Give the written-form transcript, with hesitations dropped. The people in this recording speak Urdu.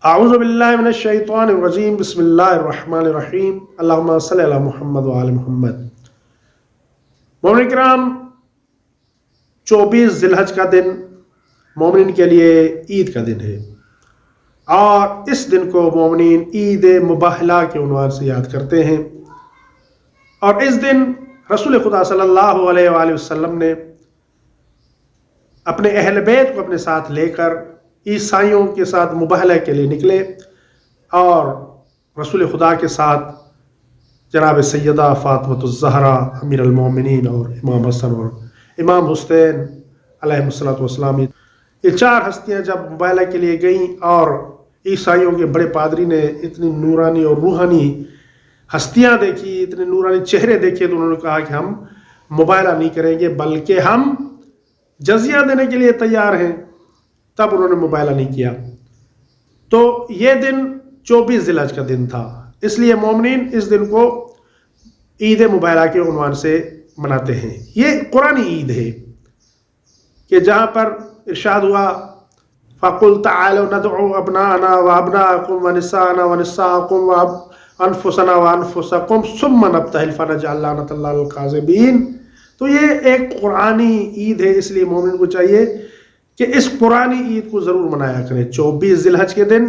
اعوذ باللہ من الشیطان الرجیم، بسم اللہ الرحمن الرحیم، اللہم صلی علی محمد وعلی محمد۔ مومنین کرام، 24 ذی الحج کا دن مومنین کے لیے عید کا دن ہے، اور اس دن کو مومنین عید مباہلہ کے عنوان سے یاد کرتے ہیں۔ اور اس دن رسول خدا صلی اللہ علیہ وآلہ وسلم نے اپنے اہل بیت کو اپنے ساتھ لے کر عیسائیوں کے ساتھ مباہلہ کے لیے نکلے، اور رسول خدا کے ساتھ جناب سیدہ فاطمہ الزہرا امیر المومنین اور امام حسن اور امام حسین علیہ السلام، یہ 4 ہستیاں جب مباہلہ کے لیے گئیں، اور عیسائیوں کے بڑے پادری نے اتنی نورانی اور روحانی ہستیاں دیکھی، اتنے نورانی چہرے دیکھے، تو انہوں نے کہا کہ ہم مباہلہ نہیں کریں گے، بلکہ ہم جزیہ دینے کے لیے تیار ہیں۔ تب انہوں نے مباہلہ نہیں کیا۔ تو یہ دن 24 ذی الحج کا دن تھا، اس لیے مومنین اس دن کو عید مباہلہ کے عنوان سے مناتے ہیں۔ یہ قرآنی عید ہے کہ جہاں پر ارشاد ہوا فَقُلْ تَعَالَوْا نَدْعُوا أَبْنَاءَنَا وَأَبْنَاءَكُمْ وَنِسَاءَنَا وَنِسَاءَكُمْ وَأَنفُسَنَا وَأَنفُسَكُمْ ثُمَّ نَبْتَهِلْ فَنَجْعَلْ لَعْنَةَ اللَّهِ عَلَى الْكَاذِبِينَ۔ تو یہ ایک قرآنی عید ہے، اس لیے مومن کو چاہیے کہ اس قرآنی عید کو ضرور منایا کریں 24 ذی الحج کے دن۔